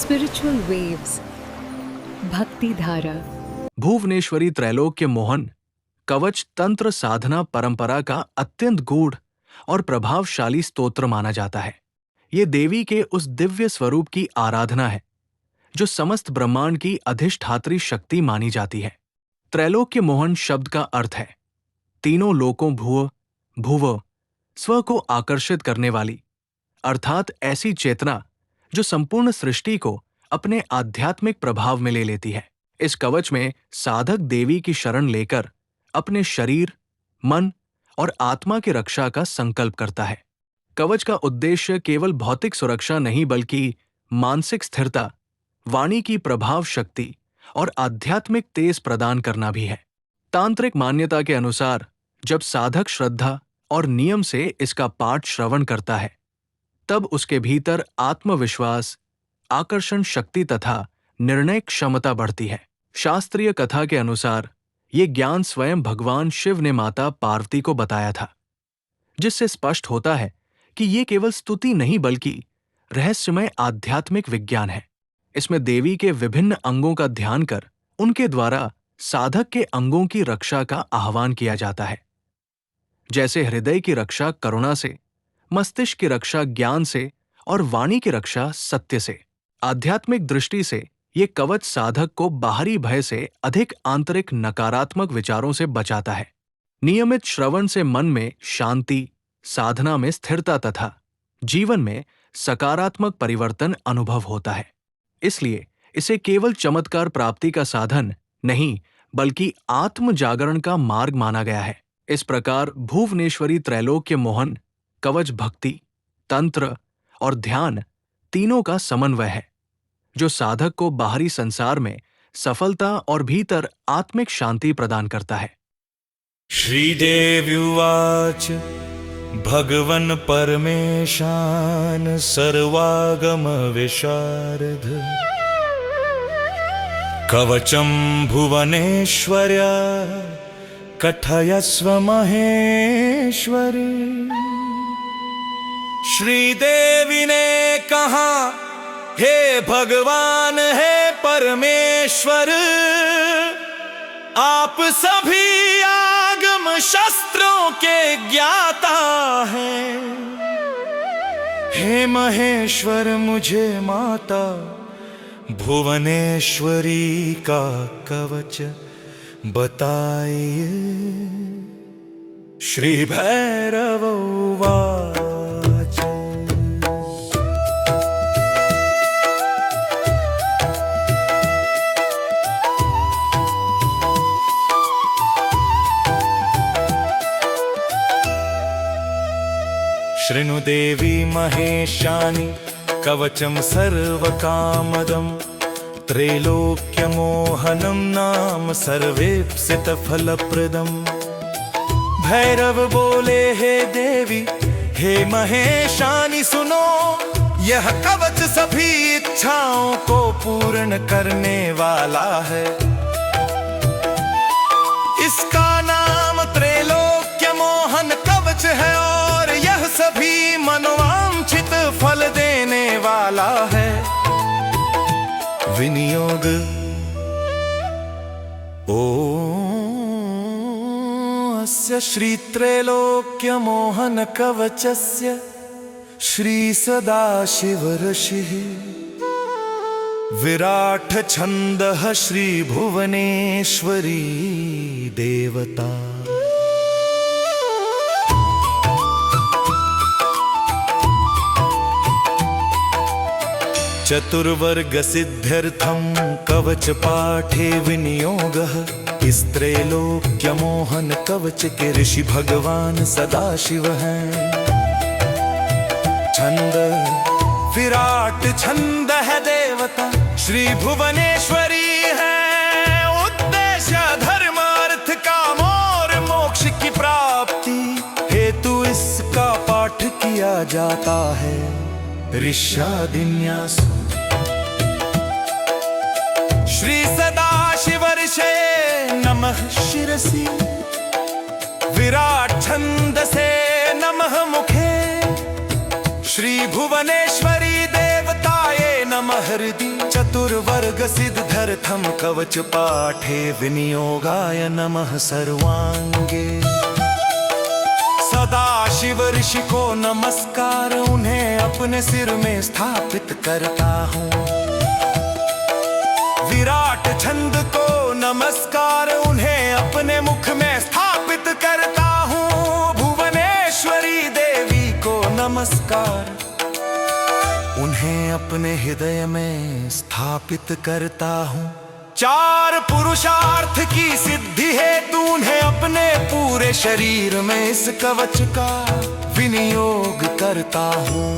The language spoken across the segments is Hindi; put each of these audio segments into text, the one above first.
Spiritual waves. भक्ति धारा. भुवनेश्वरी त्रैलोक्य मोहन कवच तंत्र साधना परंपरा का अत्यंत गूढ़ और प्रभावशाली स्तोत्र माना जाता है। ये देवी के उस दिव्य स्वरूप की आराधना है जो समस्त ब्रह्मांड की अधिष्ठात्री शक्ति मानी जाती है। त्रैलोक्य मोहन शब्द का अर्थ है तीनों लोकों भुव स्व को आकर्षित करने वाली, अर्थात ऐसी चेतना जो संपूर्ण सृष्टि को अपने आध्यात्मिक प्रभाव में ले लेती है। इस कवच में साधक देवी की शरण लेकर अपने शरीर, मन और आत्मा की रक्षा का संकल्प करता है। कवच का उद्देश्य केवल भौतिक सुरक्षा नहीं बल्कि मानसिक स्थिरता, वाणी की प्रभाव शक्ति और आध्यात्मिक तेज प्रदान करना भी है। तांत्रिक मान्यता के अनुसार जब साधक श्रद्धा और नियम से इसका पाठ श्रवण करता है तब उसके भीतर आत्मविश्वास, आकर्षण शक्ति तथा निर्णय क्षमता बढ़ती है। शास्त्रीय कथा के अनुसार ये ज्ञान स्वयं भगवान शिव ने माता पार्वती को बताया था, जिससे स्पष्ट होता है कि ये केवल स्तुति नहीं बल्कि रहस्यमय आध्यात्मिक विज्ञान है। इसमें देवी के विभिन्न अंगों का ध्यान कर उनके द्वारा साधक के अंगों की रक्षा का आह्वान किया जाता है, जैसे हृदय की रक्षा करुणा से, मस्तिष्क की रक्षा ज्ञान से और वाणी की रक्षा सत्य से। आध्यात्मिक दृष्टि से ये कवच साधक को बाहरी भय से अधिक आंतरिक नकारात्मक विचारों से बचाता है। नियमित श्रवण से मन में शांति, साधना में स्थिरता तथा जीवन में सकारात्मक परिवर्तन अनुभव होता है। इसलिए इसे केवल चमत्कार प्राप्ति का साधन नहीं बल्कि आत्म जागरण का मार्ग माना गया है। इस प्रकार भुवनेश्वरी त्रैलोक्य मोहन कवच भक्ति, तंत्र और ध्यान तीनों का समन्वय है जो साधक को बाहरी संसार में सफलता और भीतर आत्मिक शांति प्रदान करता है। श्रीदेव्युवाच भगवन् परमेशान सर्वागम विशारद कवचं भुवनेश्वर्या कथयस्व महेश्वरी। श्रीदेवी ने कहा, हे भगवान, हे परमेश्वर, आप सभी आगम शस्त्रों के ज्ञाता हैं। हे महेश्वर, मुझे माता भुवनेश्वरी का कवच बताइए। श्री भैरव उवाच शृणु देवी महेशानि कवचं सर्वकामदं त्रैलोक्यमोहनं नाम सर्वेप्सितफलप्रदम्। भैरव बोले, हे देवी, हे महेशानि सुनो, यह कवच सभी इच्छाओं को पूर्ण करने वाला है। इसका नाम त्रैलोक्य मोहन कवच है और यह सभी मनोवांछित फल देने वाला है। विनियोग अस्य श्री त्रैलोक्य मोहन कवचस्य श्री सदाशिव ऋषिः विराट छन्दः श्री भुवनेश्वरी देवता। चतुर्वर्ग सिद्ध्यर्थं कवच पाठे विनियोगः। इस त्रैलोक्य मोहन कवच के ऋषि भगवान सदाशिव हैं। छंद विराट छंद है देवता श्री भुवनेश्वरी है। उद्देश्य धर्म अर्थ काम और मोक्ष की प्राप्ति हेतु इसका पाठ किया जाता है। ऋष्यादिन्यास श्री सदाशिव ऋषे नमः शिरसि विराट छंद से नमः मुखे। श्री भुवनेश्वरी देवताये नमः कर दी चतुर्वर्ग सिद्धर्थम कवच पाठे विनियोगाय नमः सर्वांगे। सदाशिव ऋषि को नमस्कार, उन्हें अपने सिर में स्थापित करता हूँ। विराट छंद को नमस्कार, उन्हें अपने मुख में स्थापित करता हूँ। भुवनेश्वरी देवी को नमस्कार, उन्हें अपने हृदय में स्थापित करता हूँ। चार पुरुषार्थ की सिद्धि हेतु उन्हें अपने पूरे शरीर में इस कवच का विनियोग करता हूँ।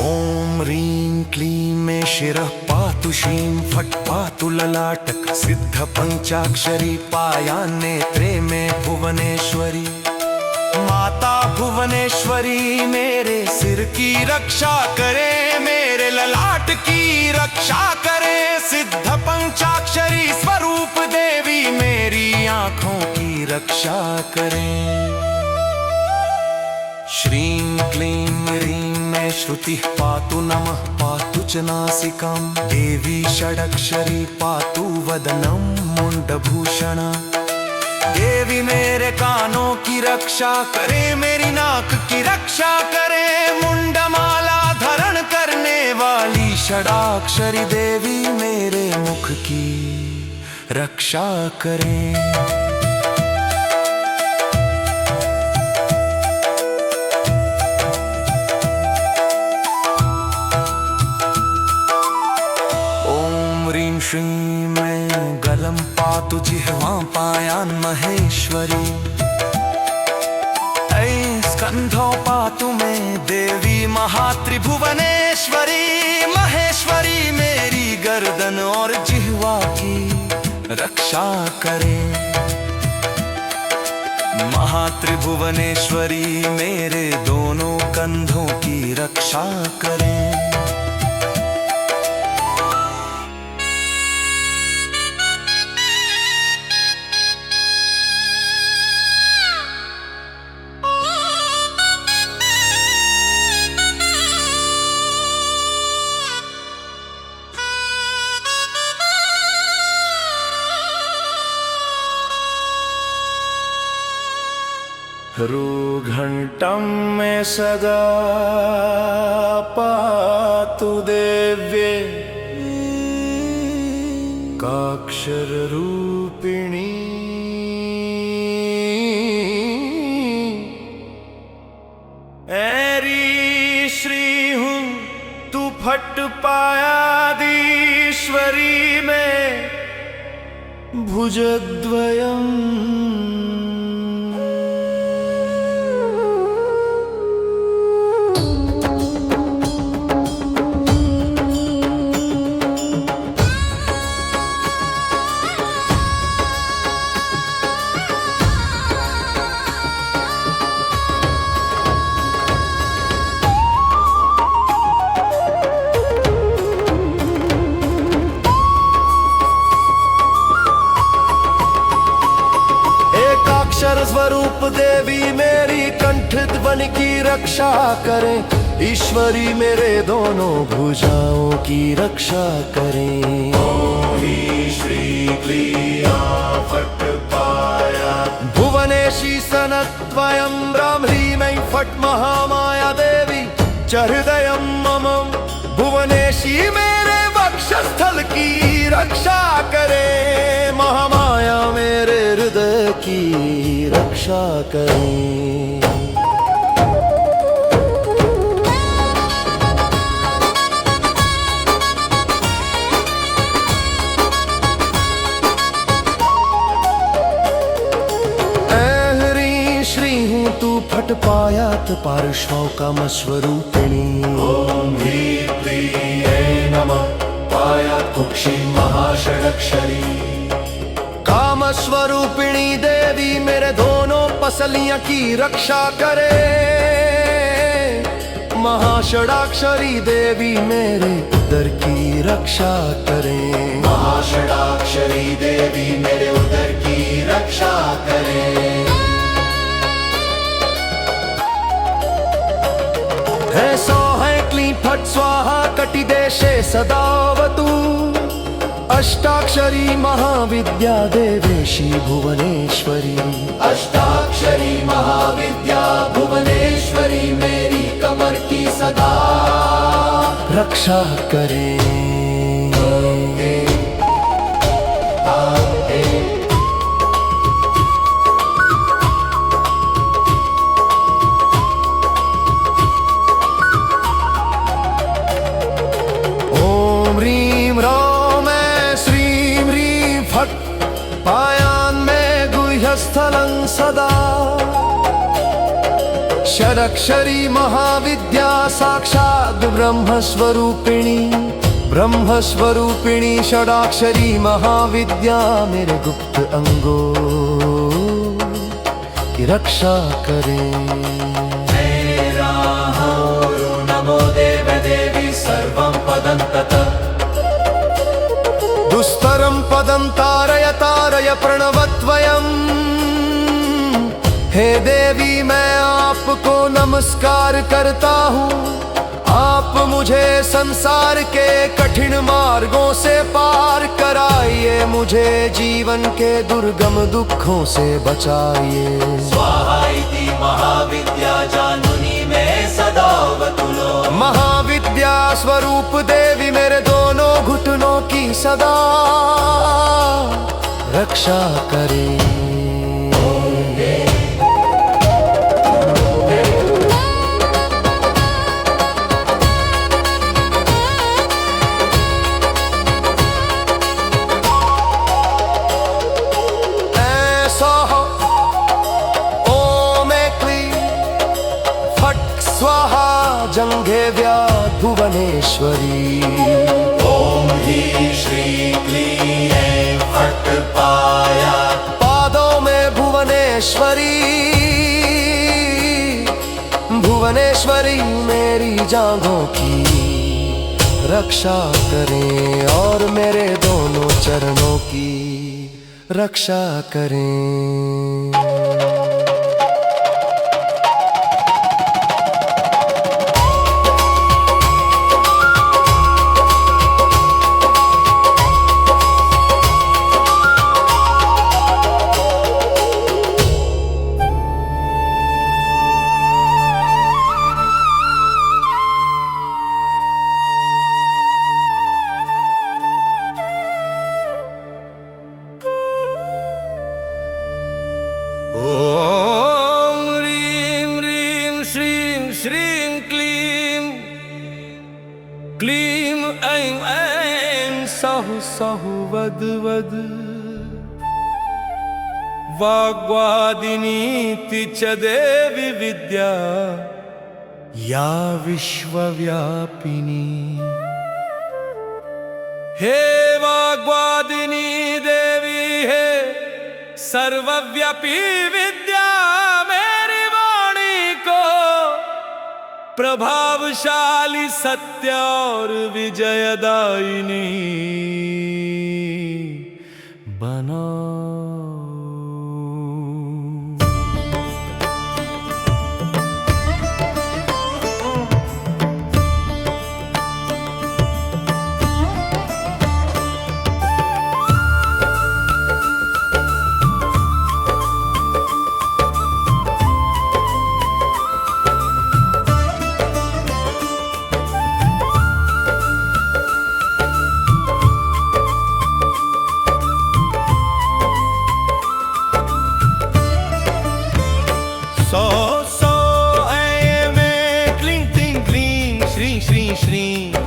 ओम ह्रीं क्लीं मे शिरः पातु श्रीं फट् पातु ललाटक सिद्ध पंचाक्षरी पायान्नेत्रे में भुवनेश्वरी। माता भुवनेश्वरी मेरे सिर की रक्षा करे, मेरे ललाट की रक्षा करे। सिद्ध पंचाक्षरी स्वरूप देवी मेरी आँखों की रक्षा करे। श्रीं क्लीं ह्रीं मे श्रुतिः पातु नमः पातु च नासिकां। देवी षडक्षरी पातु वदनं मुंडभूषणा। देवी मेरे कानों की रक्षा करे, मेरी नाक की रक्षा करे। मुंडमाला धारण करने वाली षडाक्षरी देवी मेरे मुख की रक्षा करे। श्रीं में गलम पातु जिह्वां पायान् महेश्वरी। ऐ स्कंधो पातु में देवी महात्रिभुवनेश्वरी। महेश्वरी मेरी गर्दन और जिह्वा की रक्षा करे। महात्रिभुवनेश्वरी मेरे दोनों कंधों की रक्षा करे। ऋघण्टं मे सदा पातु देव्ये काक्षर रूपिणी। ऐरी श्री हूँ तू फट पायादीश्वरी में भुजद्वयम्। अक्षर स्वरूप देवी मेरी कंठ ध्वनि की रक्षा करें। ईश्वरी मेरे दोनों भुजाओं की रक्षा करें। ओहि श्री क्लीं फट् पाया भुवनेशी सनद्वयं ब्राह्मी फट् महामाया देवी च हृदयं मम। भुवनेशी मेरे वक्षस्थल की रक्षा करे। महामाया मेरे हृदय की रक्षा करे। ऐ श्री हूँ तू फट पायात पार्श्वों काम स्वरूपिणी। ओम ह्रीं क्लीं नमः पायात कुक्षी महाषडक्षरी। काम स्वरूपिणी देवी मेरे दोनों पसलियां की रक्षा करे। महाषडाक्षरी देवी मेरे उदर की रक्षा करे। महाषडाक्षरी देवी मेरे उदर की रक्षा करे। फट् स्वाहा कटिदेशे सदावतु अष्टाक्षरी महाविद्या देवेशी भुवनेश्वरी अष्टाक्षरी महाविद्या भुवनेश्वरी मेरी कमर की सदा रक्षा करे स्थलं सदा षडक्षरी महाविद्या साक्षात् ब्रह्मस्वरूपिणी षडाक्षरी महाविद्या मेरे गुप्त अंगों की रक्षा करे नमो देव देवी सर्वं पदं ततः दुस्तरं पदं तारय तारय प्रणवत्वयम् हे देवी मैं आपको नमस्कार करता हूँ आप मुझे संसार के कठिन मार्गों से पार कराइए मुझे जीवन के दुर्गम दुखों से बचाइए स्वाहा इति महाविद्या जानुनी में सदावतुलो महाविद्या स्वरूप देवी मेरे दोनों घुटनों की सदा रक्षा करे जंघे व्याध भुवनेश्वरी ओम ही श्री क्लीं ऐं फट् पाया पादों में भुवनेश्वरी मेरी जांघों की रक्षा करें और मेरे दोनों चरणों की रक्षा करें क्लीं ऐं ऐं सहुः सहुः वद वद वाग्वादिनीति च देवी विद्या या विश्वव्यापिनी हे वाग्वादिनी देवी हे सर्वव्यापी विद्या मेरी वाणी को प्रभावशाली सत्य और विजयदायिनी बना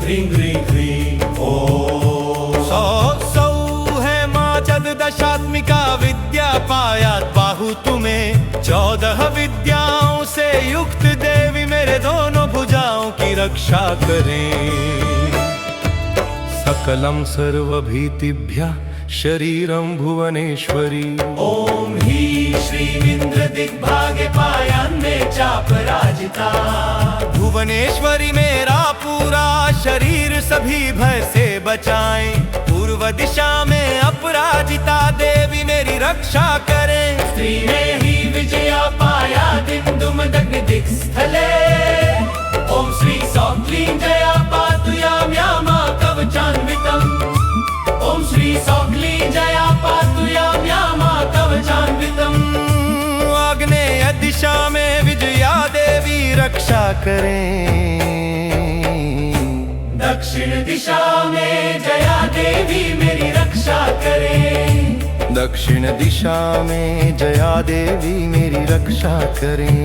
ह्रीं ह्रीं ह्रीं ओम सौ है माँ चतुर्दशात्मिका विद्या पायात बाहु तुम्हें 14 विद्याओं से युक्त देवी मेरे दोनों भुजाओं की रक्षा करें सकलं सर्वभीतिभ्यः शरीरं भुवनेश्वरी ओम ही श्रीमिंद्र दिग्भागे पायान्मे चापराजिता भुवनेश्वरी मेरा पूरा शरीर सभी भय से बचाएं पूर्व दिशा में अपराजिता देवी मेरी रक्षा करें स्त्री ने ही विजया पाया दिन्दुम दग्न दिक्स्थले ओम श्री सौक्लीं जया दिशा में विजया देवी रक्षा करें। दक्षिण दिशा में जया देवी मेरी रक्षा करें। दक्षिण दिशा में जया देवी मेरी रक्षा करें।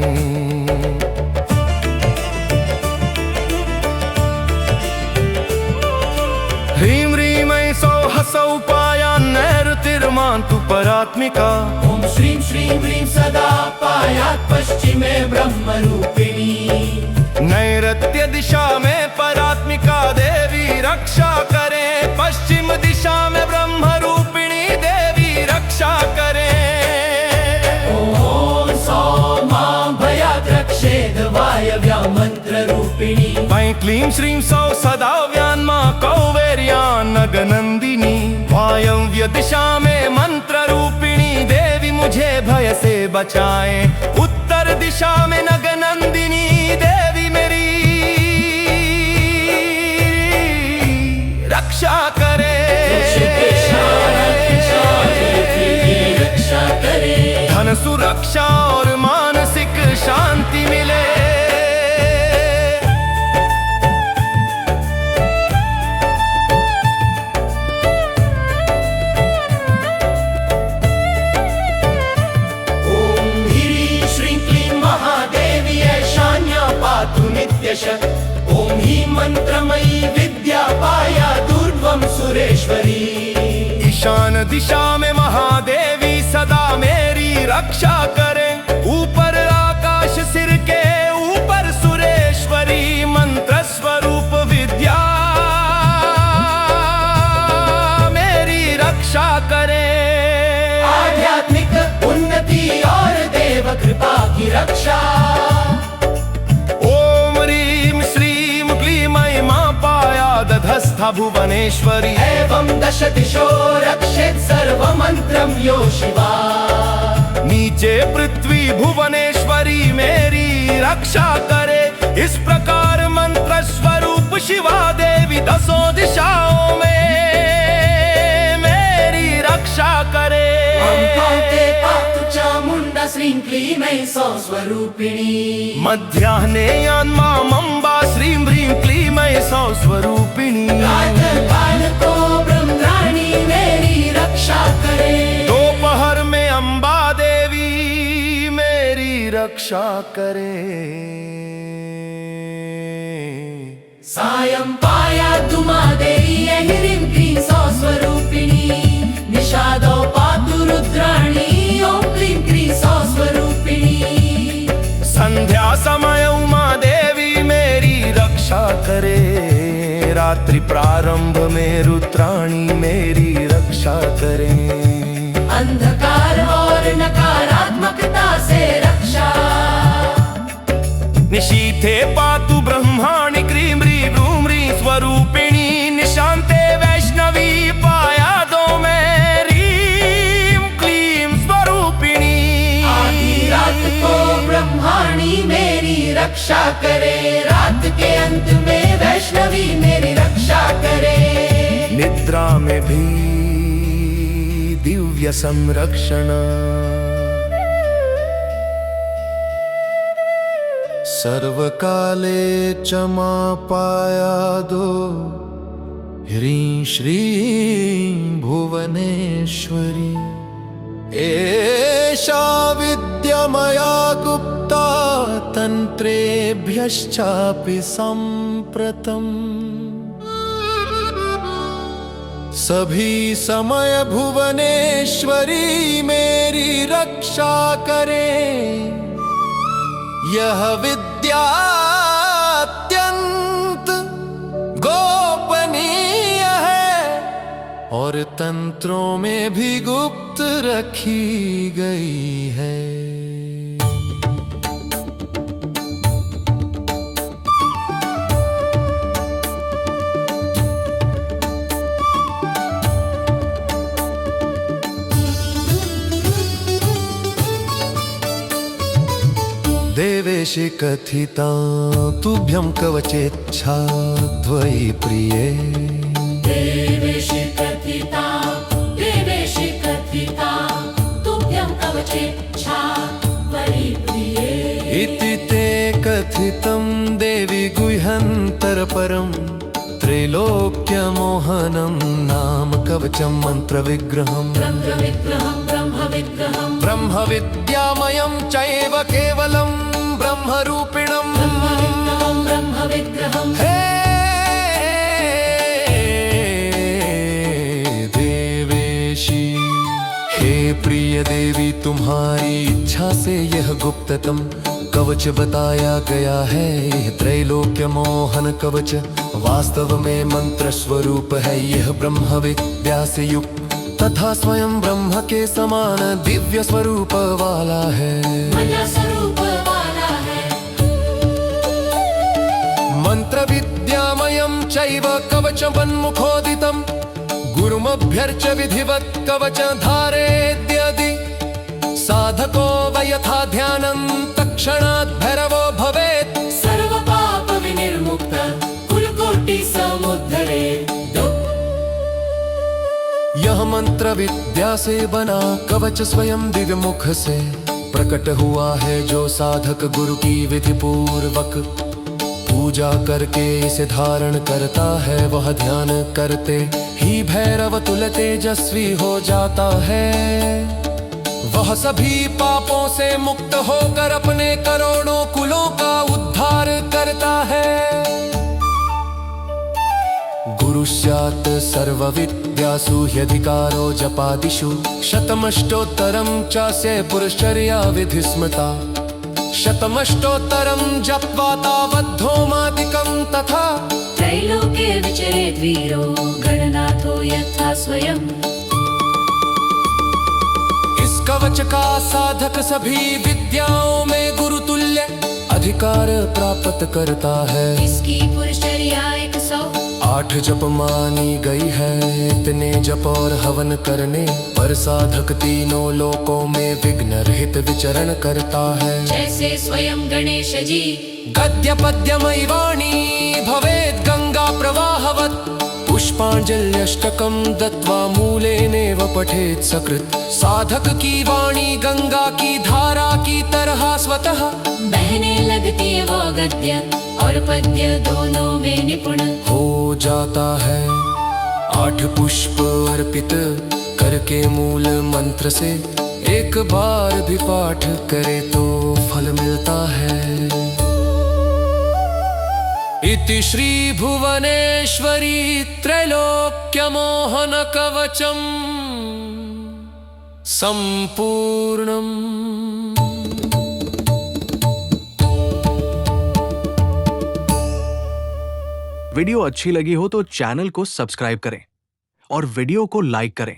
ह्रीं ह्रीं ऐं सौः सौः पायान् नैऋतिर्मान्तु परात्मिका। ओम श्रीं श्रीं ह्रीं सदा पायात् पश्चिमे ब्रह्मरूपिणी। नैऋत्य दिशा में परात्मिका देवी रक्षा करें। पश्चिम दिशा में ब्रह्म रूपिणी देवी रक्षा करें। ओम सौः मां भयात् रक्षेद् वायव्या मंत्र रूपिणी। ऐं क्लीं श्रीं सौः सदा व्यान्मा कौवेर्यां नगनंदिनी। वायव्य दिशा में मंत्र रूपिणी देवी मुझे भय से बचाए। उत्तर दिशा में नगनंदिनी देवी मेरी रक्षा करे। रक्षा करे। धन सुरक्षा और मानसिक शांति मिले। ओम ही मंत्रमयी विद्या पाया दूर्ध्वम सुरेश्वरी। ईशान दिशा में महादेवी सदा मेरी रक्षा करें। ऊपर आकाश सिर के ऊपर सुरेश्वरी मंत्र स्वरूप विद्या मेरी रक्षा करें। आध्यात्मिक उन्नति और देव कृपा की रक्षा। दधस्था भुवनेश्वरी एवं दश दिशो रक्षेत् सर्व मंत्रम यो शिवा। नीचे पृथ्वी भुवनेश्वरी मेरी रक्षा करे। इस प्रकार मंत्र स्वरूप शिवा देवी दसों दिशाओं में मेरी रक्षा करे। चामुंडा श्रीं क्लीं ऐं सौः स्वरूपिणी। मध्याह्ने यान्मामम्बा श्रीं ह्रीं क्लीं ऐं सौः स्वरूपिणी। प्रातःकाल को ब्रह्मरानी मेरी रक्षा करे। दोपहर में अम्बा देवी मेरी रक्षा करे। सायं पायात् उमादेवी ह्रीं क्लीं सौः स्वरूपिणी। निषादो पातु रुद्राणी ओम क्लीं क्लीं सौः स्वरूपिणी। संध्या समय उमा देवी मेरी रक्षा करे। रात्रि प्रारंभ में रुद्राणी मेरी रक्षा करे। अंधकार और नकारात्मकता से रक्षा। निशीथे पातु ब्रह्माणि क्रीं ह्रीं ब्रूं ह्रीं स्वरूपिणी। निशान्ते वैष्णवी पाया दो मेरी क्लीं स्वरूपिणी। आधी रात को ब्रह्माणी मेरी रक्षा करे। रात के अंत में वैष्णवी मेरी रक्षा करे। निद्रा में भी दिव्य संरक्षण। सर्वकाले च मां पायादो ह्रीं श्रीं भुवनेश्वरी। एषा विद्या मया गुप्ता तन्त्रेभ्यश्चापि सम्प्रतम्। सभी समय भुवनेश्वरी मेरी रक्षा करे। यह विद्या अत्यंत गोपनीय है और तंत्रों में भी गुप्त रखी गई है। देवेशि कथिता तुभ्यं कवचेच्छाद्वयि प्रिये। देवेशि कथिता तुभ्यं कवचेच्छाद्वयि प्रिये। इति ते कथितं देवी गुह्यन्तरपरं त्रैलोक्यमोहनं नाम कवचं मन्त्रविग्रहम् ब्रह्मविद्यामयं चैव केवलं ब्रह्मरूपिणम् हे देवेशी, हे प्रिय देवी, तुम्हारी इच्छा से यह गुप्ततम कवच बताया गया है। यह त्रैलोक्य मोहन कवच वास्तव में मंत्र स्वरूप है। यह ब्रह्म विद्या से युक्त तथा स्वयं ब्रह्म के समान दिव्य स्वरूप वाला है। मंत्र विद्यामयं चैव कवचमन्मुखोदितं गुरुमभ्यर्च्य विधिवत् कवच धारेद्यदि साधको वयथा ध्यानं तत्क्षणात् भैरवो भवेत्। सर्व पाप विनिर्मुक्त कुलकोटि समुद्धरेत्। यह मंत्र विद्या से बना कवच स्वयं दिव्य मुख से प्रकट हुआ है। जो साधक गुरु की विधि पूर्वक पूजा करके इसे धारण करता है, वह ध्यान करते ही भैरव तुल्य तेजस्वी हो जाता है। वह सभी पापों से मुक्त होकर अपने करोड़ों कुलों का उद्धार करता है। गुरुस्यात् सर्वविद्यासु ह्यधिकारो जपादिषु शतमष्टोत्तरं चास्य पुरुषचर्या विधि स्मृता। शतमष्टोत्तरं जप्त्वा तावद्धोमादिकं तथा त्रैलोके विचरेद् वीरो गणनाथो यथा स्वयं। इस कवच का साधक सभी विद्याओं में गुरुतुल्य अधिकार प्राप्त करता है। इसकी पुरुषचर्या 108 जप मानी गई है। इतने जप और हवन करने पर साधक तीनों लोकों में विघ्न रहित विचरण करता है। जैसे स्वयं गणेश जी गद्य पद्यमयी वाणी भवेत् गंगा प्रवाहवत्। पुष्पांजल्यष्टकं दत्वा मूलेनेव पठेत् सकृत्। साधक की वाणी गंगा की धारा की तरह स्वतः बहने लगती है। वो गद्य और पद्य दोनों में निपुण हो जाता है। 8 पुष्प अर्पित करके मूल मंत्र से एक बार भी पाठ करे तो फल मिलता है। इति श्री भुवनेश्वरी त्रैलोक्य मोहन कवचम संपूर्णम। वीडियो अच्छी लगी हो तो चैनल को सब्सक्राइब करें और वीडियो को लाइक करें।